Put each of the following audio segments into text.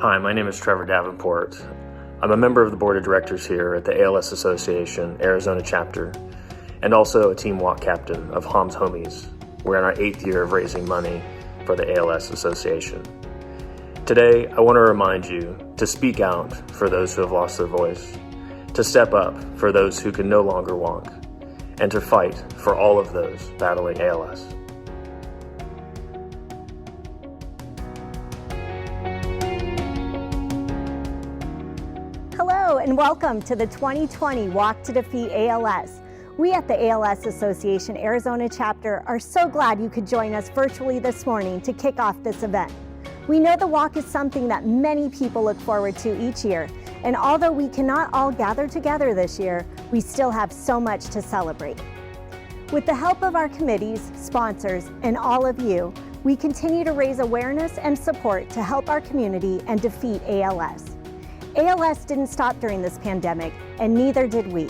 Hi, my name is Trevor Davenport. I'm a member of the board of directors here at the ALS Association Arizona chapter, and also a team walk captain of Hom's Homies. We're in our 8th year of raising money for the ALS Association. Today, I want to remind you to speak out for those who have lost their voice, to step up for those who can no longer walk, and to fight for all of those battling ALS. Hello and welcome to the 2020 Walk to Defeat ALS. We at the ALS Association Arizona chapter are so glad you could join us virtually this morning to kick off this event. We know the walk is something that many people look forward to each year, and although we cannot all gather together this year, we still have so much to celebrate. With the help of our committees, sponsors, and all of you, we continue to raise awareness and support to help our community and defeat ALS. ALS didn't stop during this pandemic, and neither did we.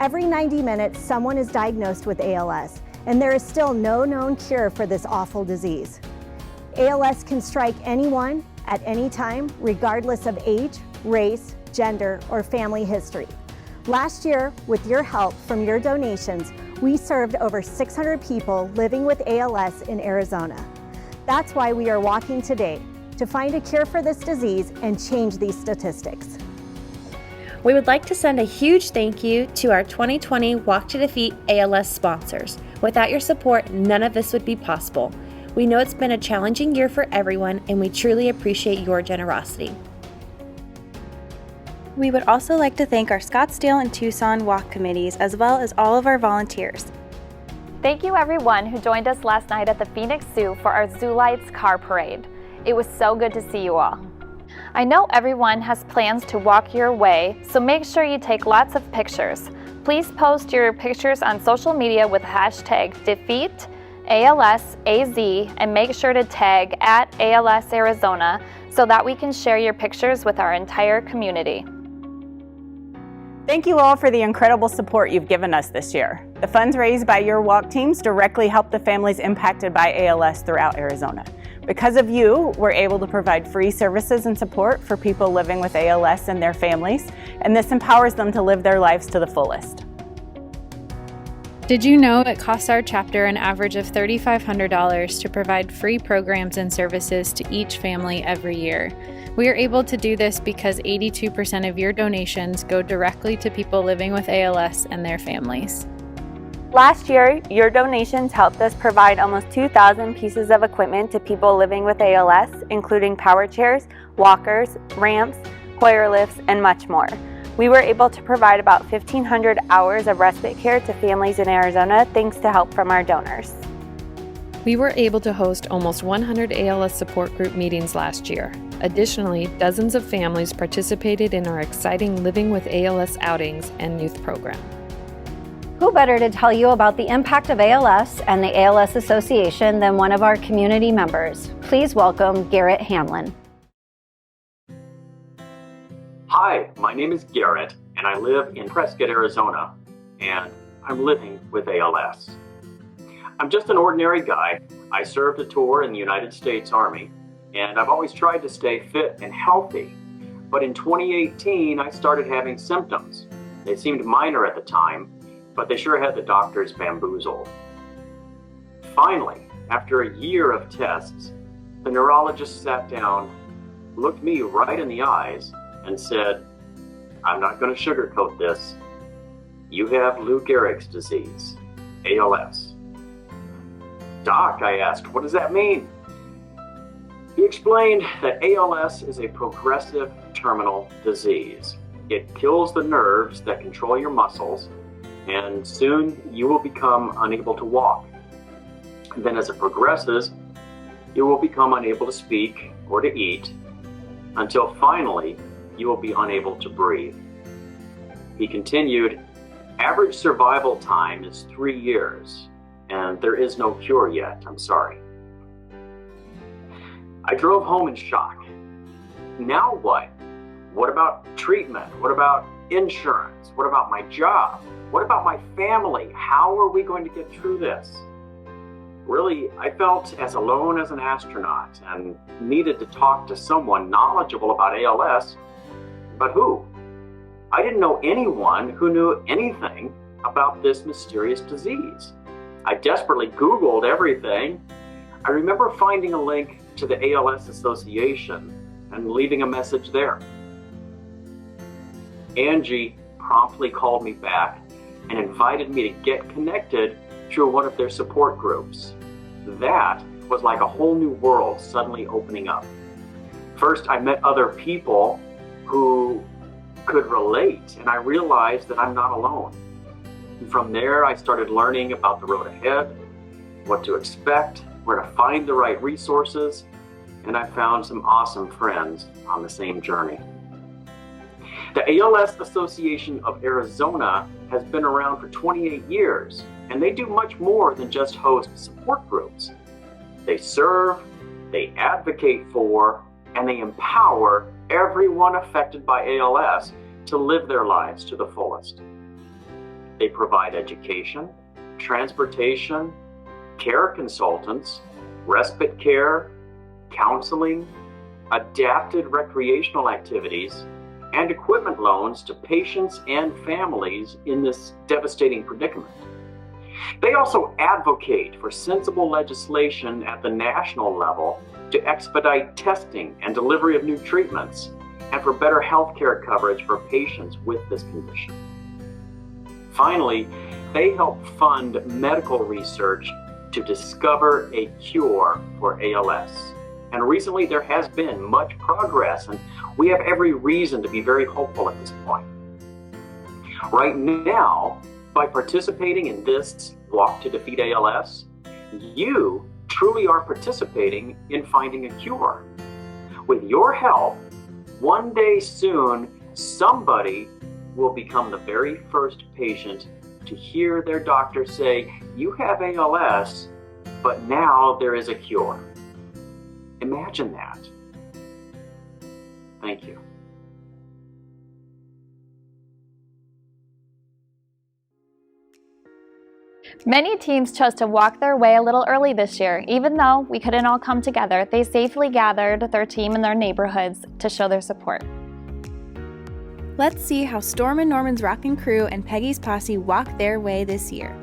Every 90 minutes, someone is diagnosed with ALS, and there is still no known cure for this awful disease. ALS can strike anyone at any time, regardless of age, race, gender, or family history. Last year, with your help from your donations, we served over 600 people living with ALS in Arizona. That's why we are walking today, to find a cure for this disease and change these statistics. We would like to send a huge thank you to our 2020 Walk to Defeat ALS sponsors. Without your support, none of this would be possible. We know it's been a challenging year for everyone, and we truly appreciate your generosity. We would also like to thank our Scottsdale and Tucson walk committees, as well as all of our volunteers. Thank you everyone who joined us last night at the Phoenix Zoo for our Zoo Lights car parade. It was so good to see you all. I know everyone has plans to walk your way, so make sure you take lots of pictures. Please post your pictures on social media with hashtag #DefeatALSAZ and make sure to tag at ALS Arizona so that we can share your pictures with our entire community. Thank you all for the incredible support you've given us this year. The funds raised by your walk teams directly help the families impacted by ALS throughout Arizona. Because of you, we're able to provide free services and support for people living with ALS and their families, and this empowers them to live their lives to the fullest. Did you know it costs our chapter an average of $3,500 to provide free programs and services to each family every year? We are able to do this because 82% of your donations go directly to people living with ALS and their families. Last year, your donations helped us provide almost 2,000 pieces of equipment to people living with ALS, including power chairs, walkers, ramps, Hoyer lifts, and much more. We were able to provide about 1,500 hours of respite care to families in Arizona thanks to help from our donors. We were able to host almost 100 ALS support group meetings last year. Additionally, dozens of families participated in our exciting Living with ALS outings and youth program. Who better to tell you about the impact of ALS and the ALS Association than one of our community members? Please welcome Garrett Hamlin. Hi, my name is Garrett, and I live in Prescott, Arizona, and I'm living with ALS. I'm just an ordinary guy. I served a tour in the United States Army, and I've always tried to stay fit and healthy. But in 2018, I started having symptoms. They seemed minor at the time, but they sure had the doctors bamboozled. Finally, after a year of tests, the neurologist sat down, looked me right in the eyes, and said, "I'm not going to sugarcoat this. You have Lou Gehrig's disease, ALS." "Doc," I asked, "what does that mean?" He explained that ALS is a progressive terminal disease. It kills the nerves that control your muscles, and soon you will become unable to walk. And then as it progresses, you will become unable to speak or to eat, until finally you will be unable to breathe. He continued, "Average survival time is 3 years, and there is no cure yet, I'm sorry." I drove home in shock. Now what? What about treatment? What about insurance? What about my job? What about my family? How are we going to get through this? Really, I felt as alone as an astronaut and needed to talk to someone knowledgeable about ALS, but who? I didn't know anyone who knew anything about this mysterious disease. I desperately Googled everything. I remember finding a link to the ALS Association and leaving a message there. Angie promptly called me back and invited me to get connected through one of their support groups. That was like a whole new world suddenly opening up. First, I met other people who could relate, and I realized that I'm not alone. And from there, I started learning about the road ahead, what to expect, where to find the right resources, and I found some awesome friends on the same journey. The ALS Association of Arizona has been around for 28 years, and they do much more than just host support groups. They serve, they advocate for, and they empower everyone affected by ALS to live their lives to the fullest. They provide education, transportation, care consultants, respite care, counseling, adapted recreational activities, and equipment loans to patients and families in this devastating predicament. They also advocate for sensible legislation at the national level to expedite testing and delivery of new treatments, and for better healthcare coverage for patients with this condition. Finally, they help fund medical research to discover a cure for ALS. And recently there has been much progress, and we have every reason to be very hopeful at this point. Right now, by participating in this Walk to Defeat ALS, you truly are participating in finding a cure. With your help, one day soon, somebody will become the very first patient to hear their doctor say, "You have ALS, but now there is a cure." Imagine that. Thank you. Many teams chose to walk their way a little early this year. Even though we couldn't all come together, they safely gathered their team in their neighborhoods to show their support. Let's see how Storm and Norman's Rockin' Crew and Peggy's Posse walked their way this year.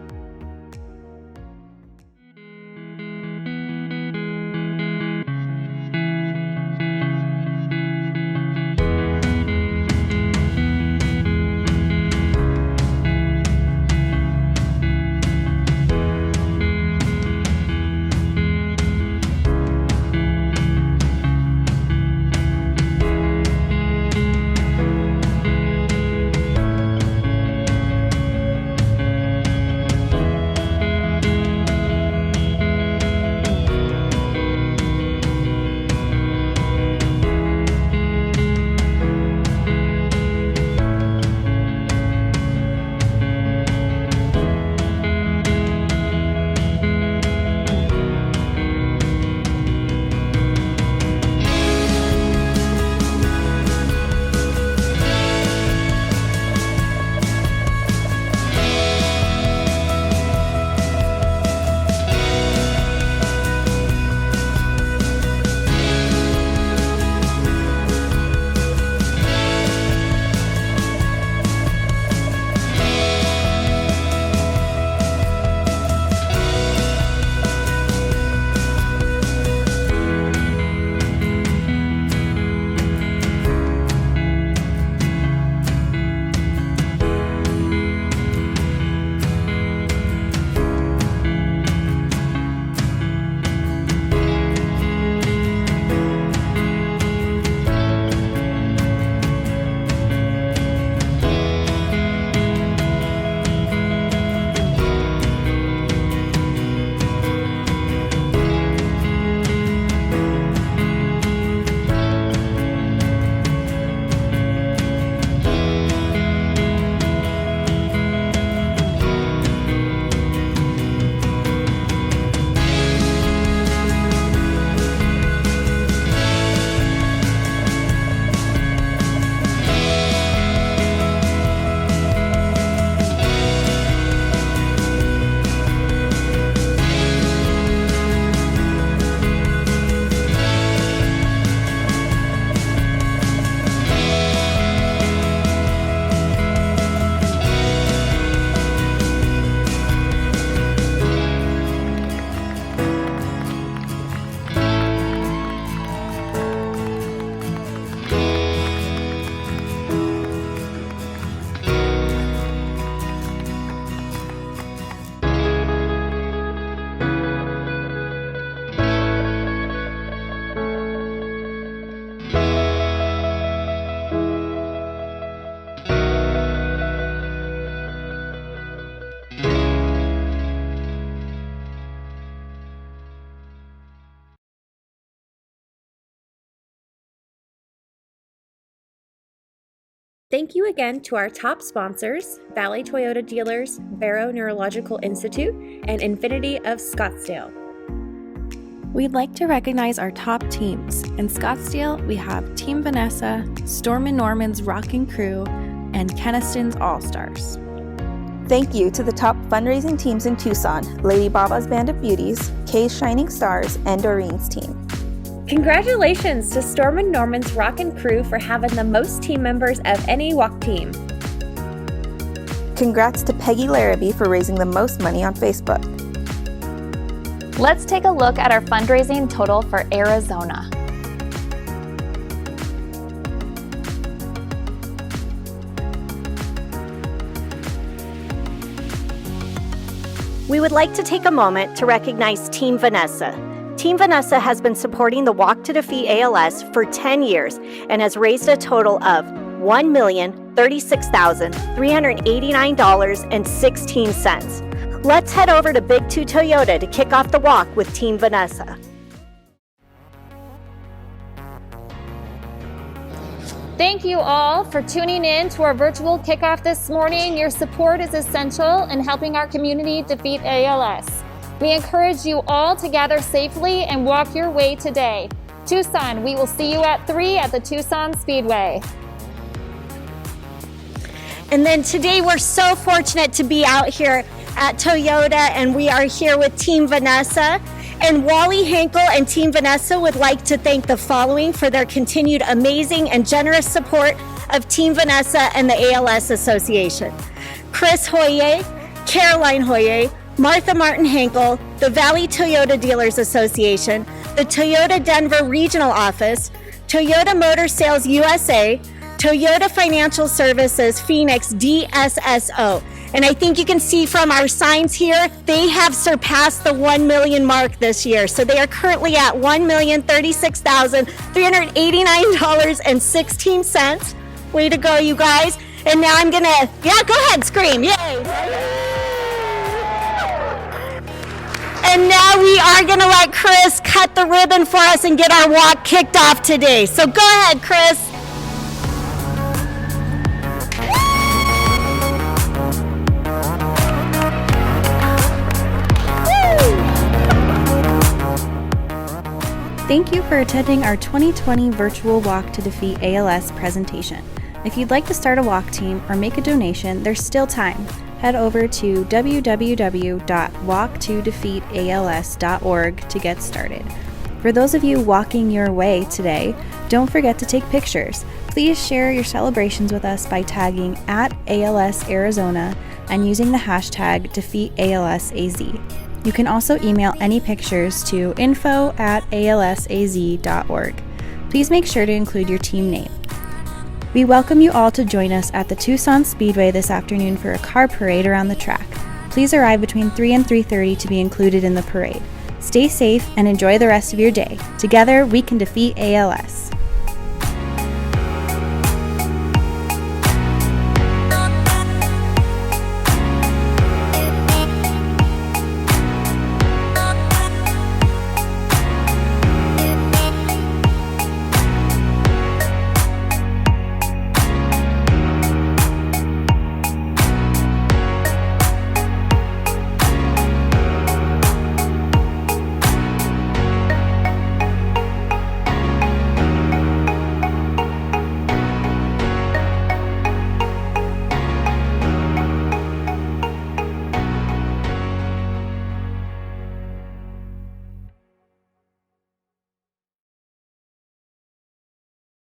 Thank you again to our top sponsors, Valley Toyota Dealers, Barrow Neurological Institute, and Infinity of Scottsdale. We'd like to recognize our top teams. In Scottsdale, we have Team Vanessa, Storm & Norman's Rockin' Crew, and Keniston's All-Stars. Thank you to the top fundraising teams in Tucson, Lady Baba's Band of Beauties, Kay's Shining Stars, and Doreen's team. Congratulations to Storm & Norman's Rockin' Crew for having the most team members of any walk team. Congrats to Peggy Larrabee for raising the most money on Facebook. Let's take a look at our fundraising total for Arizona. We would like to take a moment to recognize Team Vanessa. Team Vanessa has been supporting the Walk to Defeat ALS for 10 years and has raised a total of $1,036,389.16. Let's head over to Big 2 Toyota to kick off the walk with Team Vanessa. Thank you all for tuning in to our virtual kickoff this morning. Your support is essential in helping our community defeat ALS. We encourage you all to gather safely and walk your way today. Tucson, we will see you at 3 at the Tucson Speedway. And then today we're so fortunate to be out here at Toyota, and we are here with Team Vanessa. And Wally Henkel and Team Vanessa would like to thank the following for their continued amazing and generous support of Team Vanessa and the ALS Association: Chris Hoyer, Caroline Hoyer, Martha Martin Henkel, the Valley Toyota Dealers Association, the Toyota Denver Regional Office, Toyota Motor Sales USA, Toyota Financial Services Phoenix DSSO. And I think you can see from our signs here, they have surpassed the 1 million mark this year. So they are currently at $1,036,389.16. Way to go, you guys. And now I'm gonna, go ahead, scream, yay. And now we are gonna let Chris cut the ribbon for us and get our walk kicked off today. So go ahead, Chris. Thank you for attending our 2020 Virtual Walk to Defeat ALS presentation. If you'd like to start a walk team or make a donation, there's still time. Head over to www.walktodefeatals.org to get started. For those of you walking your way today, don't forget to take pictures. Please share your celebrations with us by tagging @ALS Arizona and using the hashtag DefeatALSAZ. You can also email any pictures to info@alsaz.org. Please make sure to include your team name. We welcome you all to join us at the Tucson Speedway this afternoon for a car parade around the track. Please arrive between 3 and 3:30 to be included in the parade. Stay safe and enjoy the rest of your day. Together, we can defeat ALS.